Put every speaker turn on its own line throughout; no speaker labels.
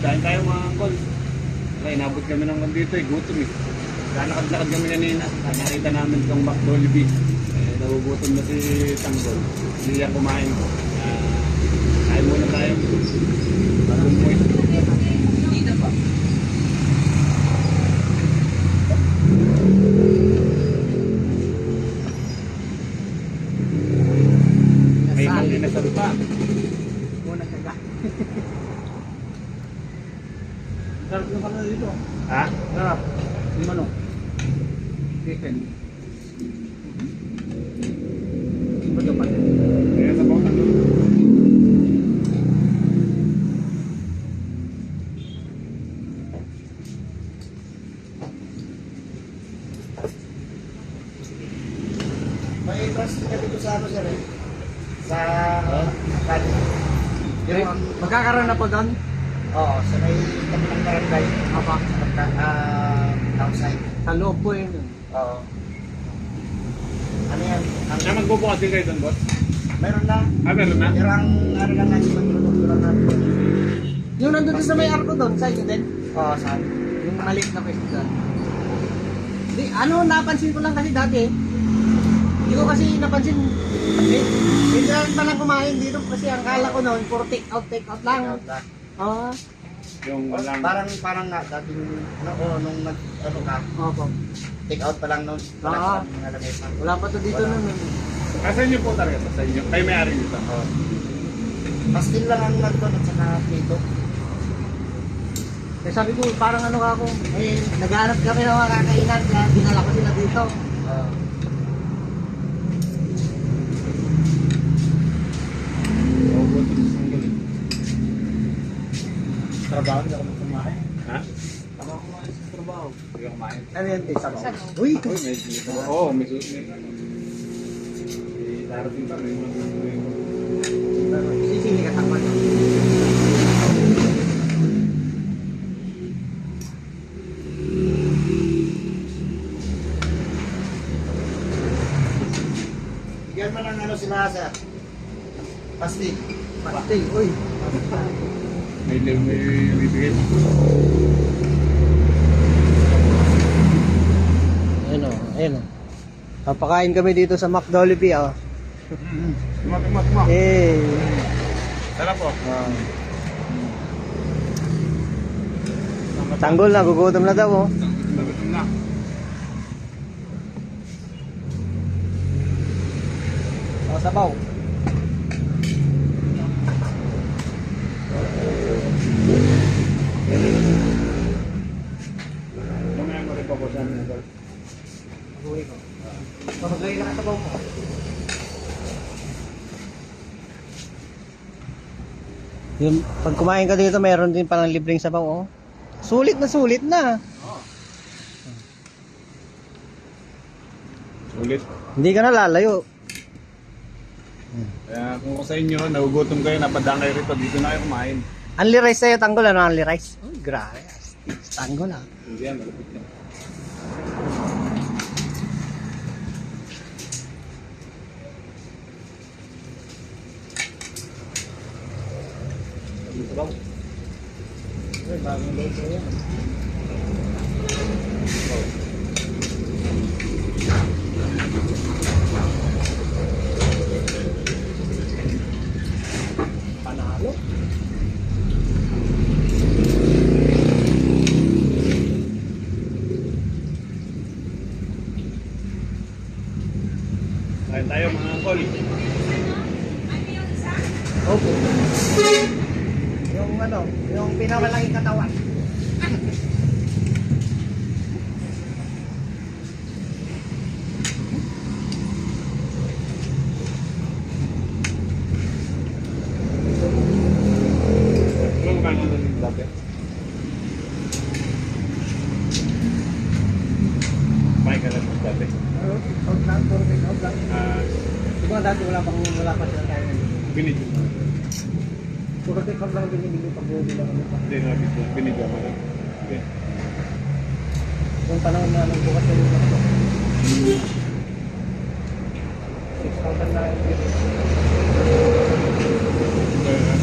Dahil tayo mga angkol. Wala, inabot kami ng dito eh, gutom eh. Lalakad-lakad kami kanina. Nakita namin itong McDolby. Nagugutom na si Tanggol. Hindi niya kumain ko. Kain muna tayo. Malumuy.
Dito pa.
May magdinasal pa.
Muna kaga.
Sarap na pala dito. Ha? Sarap. Yung manok. Chicken.
Ito pa.
Kaya sa bawang Tanggol.
May trust ka dito sa ano sir eh? Sa Akali.
Magkakaroon na po doon?
Oo, sa may kabilang barangay.
Apa?
Outside.
Sa loob po yun.
Oo. Ano yan?
Kaya magbubukas din kayo doon, boss?
Meron na.
Meron na?
Pero ang ano lang natin, magprodukto lang natin.
Yung nandun din sa may arko doon, sa inyo din?
Oo, saan?
Yung maliit na pwesto doon. Di, ano, napansin ko lang kasi dati. Hindi ko kasi napansin. Hindi pa lang kumain dito kasi ang kala ko noon, puro take out lang. Oo.
Yung walang...
Parang nga, dating, nung ano ka,
Opo.
take out pa lang noon. Wala
Oo.
pa lang mga lamesa.
Wala pa to dito
Wala.
noon.
Sa inyo po talaga, sa inyo. Kayo may-ari dito.
Oo. Pastil lang ang nagton at saka pito.
Kaya sabi ko, parang ano ka ako, eh, naghahanap kami ng mga kakainan, kaya dinala ko sila dito.
Oo.
Nagugutom sa Tanggol.
Trabaho, hindi ako kumain.
Ha?
Ako kumain sa trabaho.
Hindi ka kumain.
Ano yan, te? Sabaw?
Uy!
Uy, may dito. Oo, may susunod. Darating pa, may mga
Sisili ka takpan.
Bigyan mo ng ano si Nasa. Pastil.
Pati, uy.
may bibigay mo.
Ayun o, ayun o. Papakain kami dito sa McDolby o.
Tumak.
Eh.
Sarap po.
Tanggol na, gugutom na daw o.
Nagutom na.
O, sabaw.
Mamaya mo rin pa po sa amin.
Uwi ko. Mamagay na ka sabaw mo. Yung, pag kumain ka dito, meron din palang libreng sabaw oh. Sulit na sulit na.
Ulit.
Hindi ka na lalayo.
Kaya kung sa inyo, nagugutom kayo, napadaan kayo rito, dito na kayo kumain.
Unli rice sa'yo, Tanggol. Ano unli rice? Oh, grabe. Tanggol ah.
Hindi yan, malapit yan. Dito ba? Ay, bagong load ko yan.
Panalo.
Kain tayo mga angkol.
Opo. Yung ano, yung pinamalaking katawan.
Ano ba kanya doon dati? Kumain ka lang dati.
Out lang, puro take out lang.
Diba
Dati wala pa sila tayo.
binidyo mo?
Puro take out lang binibigay pag buhay lang kami pa.
Hindi nga binidyo mo lang. Okay.
Yung panahon na nagbukas na yung ito. 6,000 na yung
Kaya,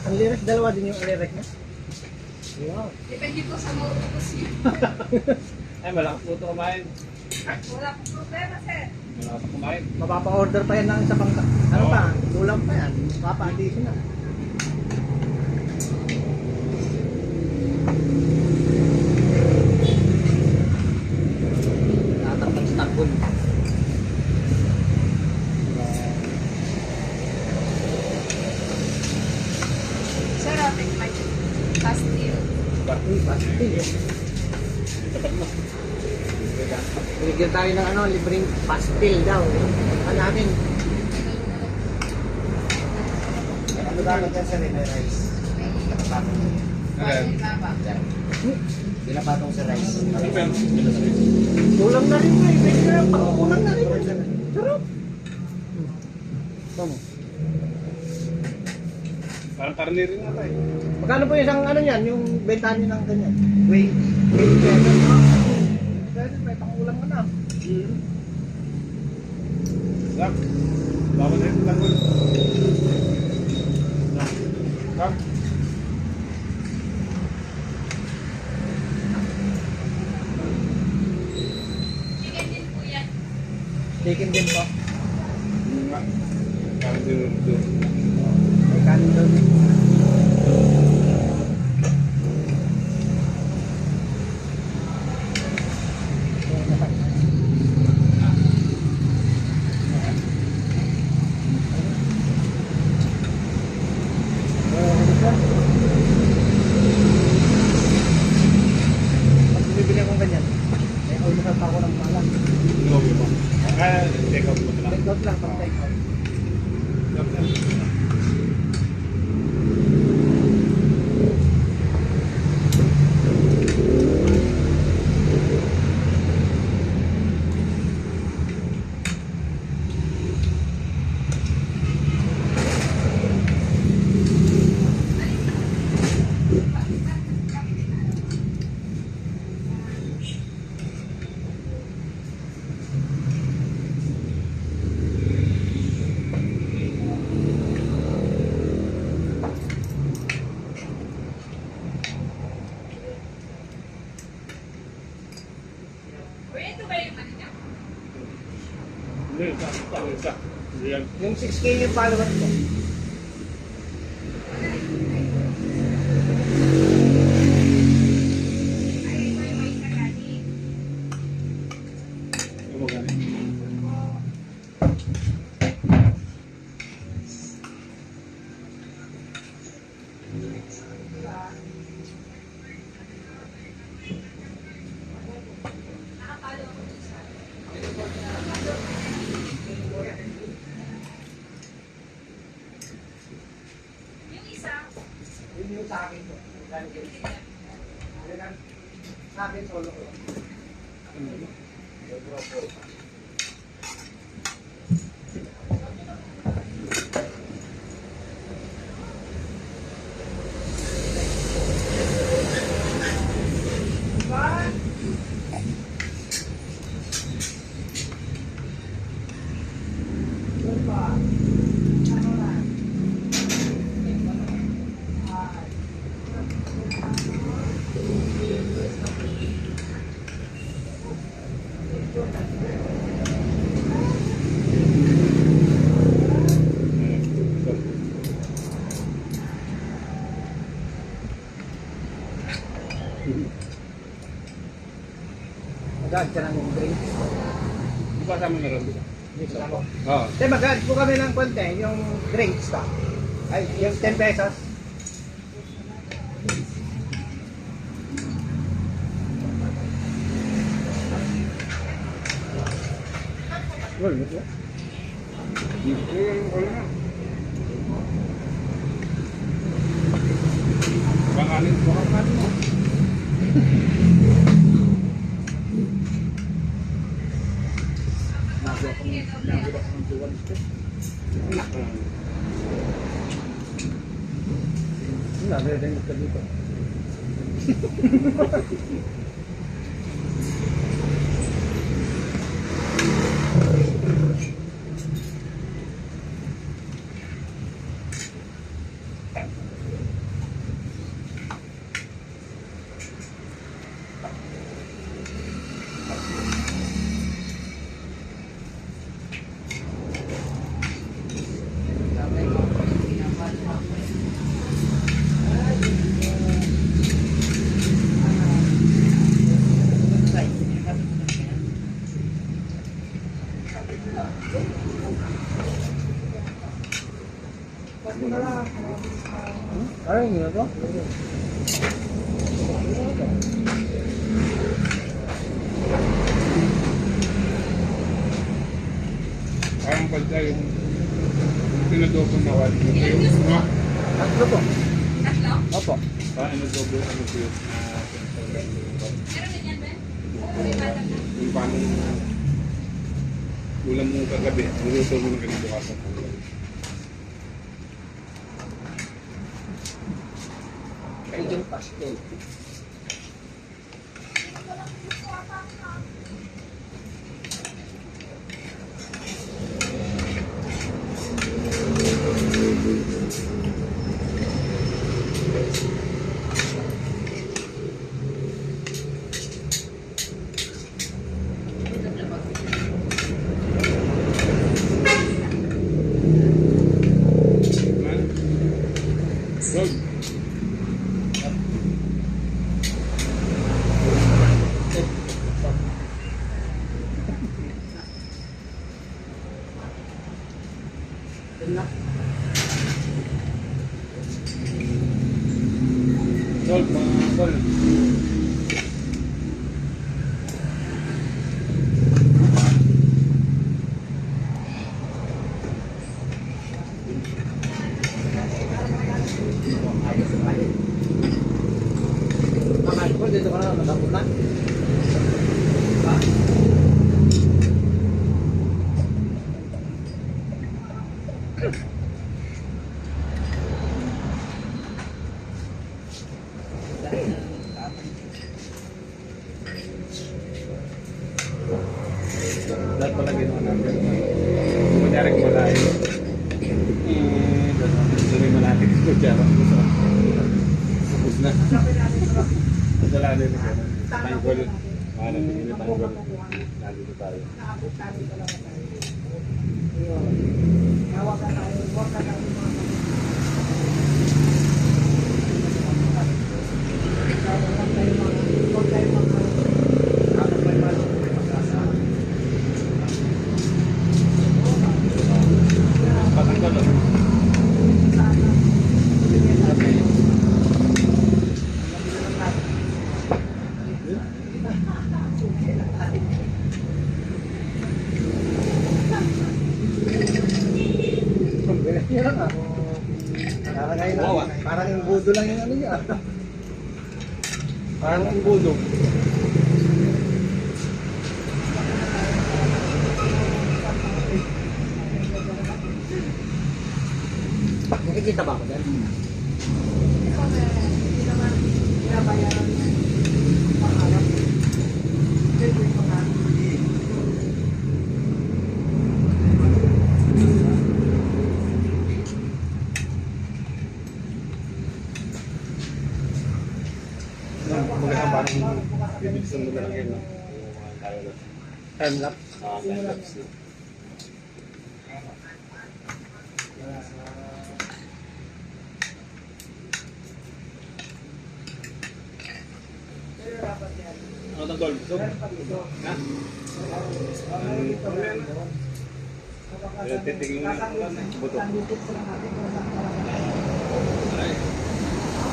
Ang lyric, dalawa din yung lyric niya. Wow.
Depende po sa maubos niya.
Ay, malakas po ito kumain.
Wala pong problema, sir.
Malakas kumain.
Mapapa-order pa yan ng isa pang, ano pa, ulam pa yan. Mapapa-addition na. Tatakpan sa takbon.
Sir, open mic. Pastil.
Uy, pastil yun.
Tapat mo.
Binigyan tayo ng ano, libreng pastil daw. Hanapin.
Ano dapat yan sir, may rice. Pinapatong.
Ayan.
Baba.
Yan. Pinapatong sa rice.
Ano ba yan?
Ulam na rin nga. Ibig na pang-ulam na rin. Sarap. Tama.
Parang karne rin ata eh.
Magkano po yung isang ano yan, yung benta niyo ng ganyan?
20.
20 pesos. Pwede, may pang-ulam ka na.
Sak. Bawa na ito tanggol. Sak.
Chicken din po yan.
Chicken din po.
Nga. Parang doon.
May kanin doon. Pag bumibili akong ganyan, may almusal pa ako ng malam.
Inuwi mo. Kaya, take out mo sila.
Take out lang, pag take out.
Uy, ito ba yung ano niya?
Hindi, isa. Hindi yan.
Yung 6K yung followers ko.
Ay, ito yung may kakani.
Yung magani.
Nakapalo ako dun sa... Yung isa,
Yun yung sa akin ko. Sa akin solo ko. Mag-add ka ng drinks.
Di ba kasama na rin?
Dito ako.
Oo.
Mag-add po kami ng konti, yung drinks ka. Ay, yung 10 pesos. Well, ito.
Bakanin mo.
Nare-remove ka dito. Ano yun ito?
Parang pagka yung pinadobo na wali.
Ilan gusto mo?
Tatlo po.
Tatlo?
Opo.
Parang inadobo ano po yun.
Meron ganyan, Ben? May batang na.
Yung paano ulam mo kagabi, niluto mo ng ganito kaso.
Cajun pastel.
Road. Sol, mga sol.
Makain ko, dito ka na nakapunan.
Lahat pala ginawa namin. Kung manyari kung malayo. Tuloy malapit yung kutsara. Tapos na. Wala na yung tanggol. Mahal na yung tanggol. Nandito tayo. Patanggal.
Yan lang ah. Parang yung budo lang yung ano niya. Parang yung budo. Nakikita ba ako dyan?
Magandang parang bibilisan mo na lang yun. Yung mga tayo na.
Time lapse.
Time lapse. Ano tanggol? Busog? Ha? Titigil mo na buto. Ay.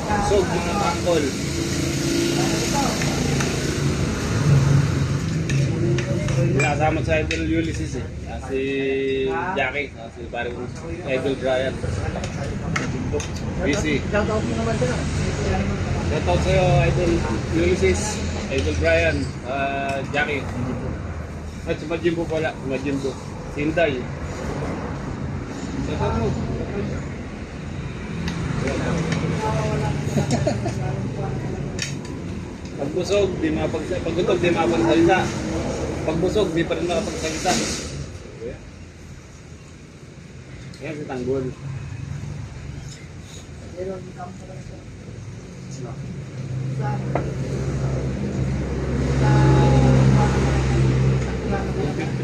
Busog mga tanggol. Nakasama sa Idol Ulysses eh. Si Jackie, si parang Idol Brian. Busy.
Shoutout mo naman sila.
Shoutout sa'yo, Idol Ulysses, Idol Brian, Jackie. At si Majimbo pala, si Majimbo. Si Inday. Shoutout mo. Pagbusog, di mapagsalita. Pagutog, di mapagsalita. Pagbusog, di pa rin makapagsalita. Yan si Tanggol.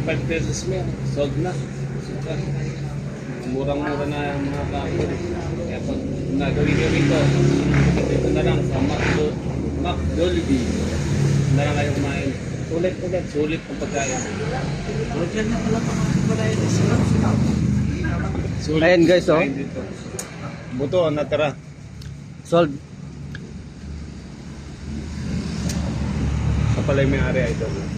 ₱55 mo yan. Sold na. Murang-mura na ang mga kapit. Kaya pag nagawin nyo rito, dito na lang sa McDolby. Na lang kayo kumain. Sulit ang pagkain.
Ayan guys, oh.
Kain dito. Buto, natira. Solve. Sa pala yung may-ari, idol.